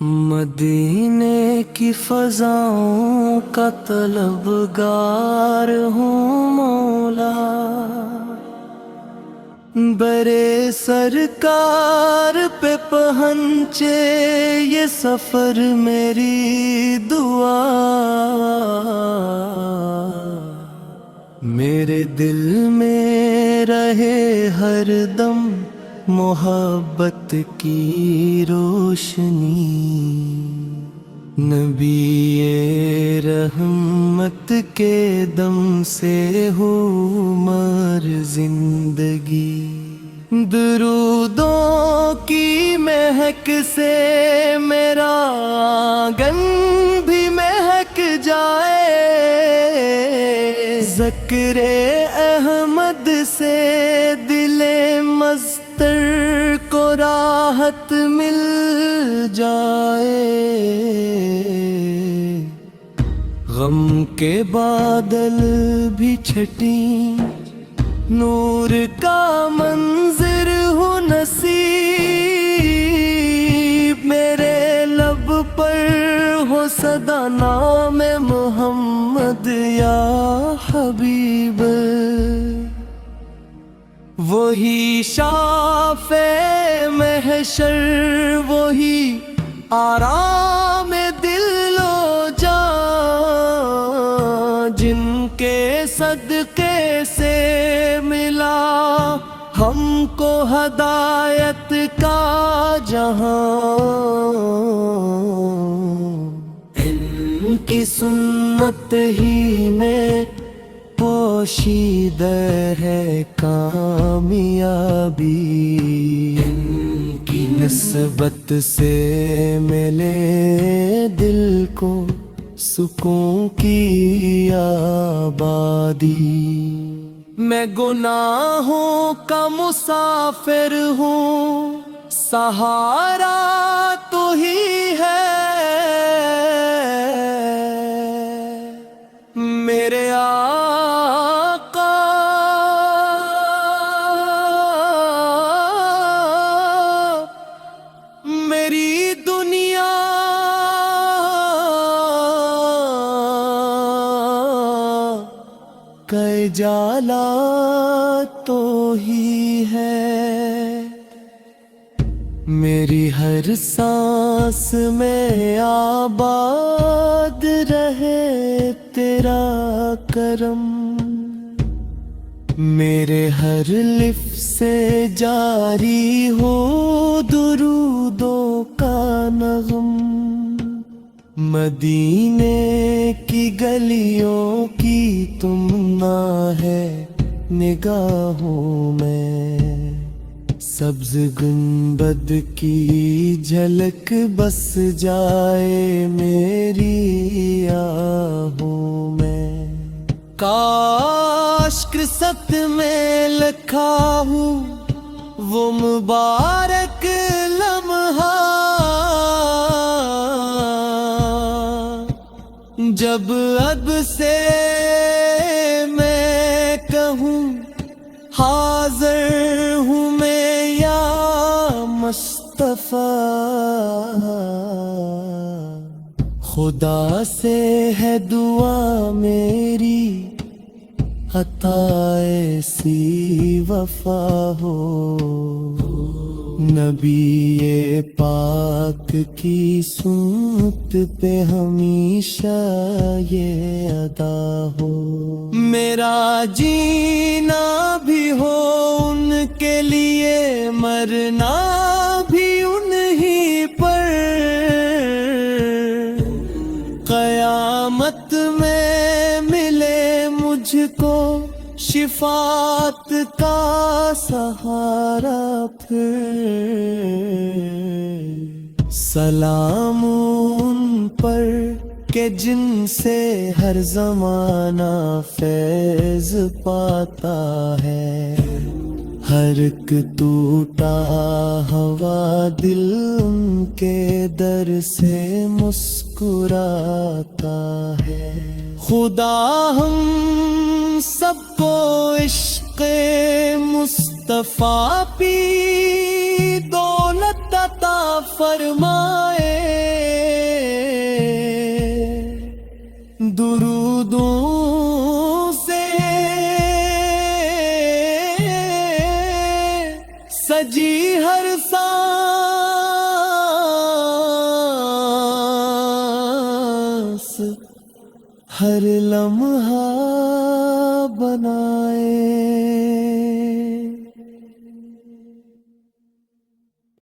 مدینے کی فضاؤں کا طلبگار ہوں مولا، برے سرکار پہ پہنچے یہ سفر میری دعا، میرے دل میں رہے ہر دم محبت کی روشنی، نبی رحمت کے دم سے ہو مر زندگی، درودوں کی مہک سے میرا آنگن بھی مہک جائے، ذکر احمد سے دل مضطر کو راحت مل جائے، غم کے بادل بھی چھٹیں نور کا منظر ہو نصیب، میرے لب پر ہو صدا نام محمد یا حبیب، وہی شافع محشر، وہی آرام دل و جان، جن کے صدقے سے ملا ہم کو ہدایت کا جہاں، ان کی سنت ہی میں پوشیدہ ہے کامیابی، ان کی نسبت سے ملے دل کو سکون کی آبادی، میں گناہوں کا مسافر ہوں، سہارا تو ہی ہے میرے آقا، میری دنیا کا اجالا تو ہی ہے، میری ہر سانس میں آباد رہے تیرا کرم، میرے ہر لفظ سے جاری ہو درودوں کا نغم، مدینے کی گلیوں کی تمنا ہے نگاہوں میں، سبز گنبد کی جھلک بس جائے میری آہوں میں، کاش قسمت میں لکھا ہوں وہ مبارک لمحہ، جب اب سے میں کہوں حاضر ہوں میں یا مصطفیٰ، خدا سے ہے دعا میری عطا ایسی وفا ہو، نبی پاک کی سنت پہ ہمیشہ یہ ادا ہو، میرا جینا بھی ہو ان کے لیے، مرنا بھی انہی پر، قیامت میں ملے مجھ کو شفاعت کا سہارا پھر، سلام ان پر کہ جن سے ہر زمانہ فیض پاتا ہے، ہر ایک ٹوٹا ہوا دل ان کے در سے مسکراتا ہے، خدا ہم سب کو عشق مصطفیٰ پی دولت عطا فرمائے، سجی ہر سانس ہر لمحہ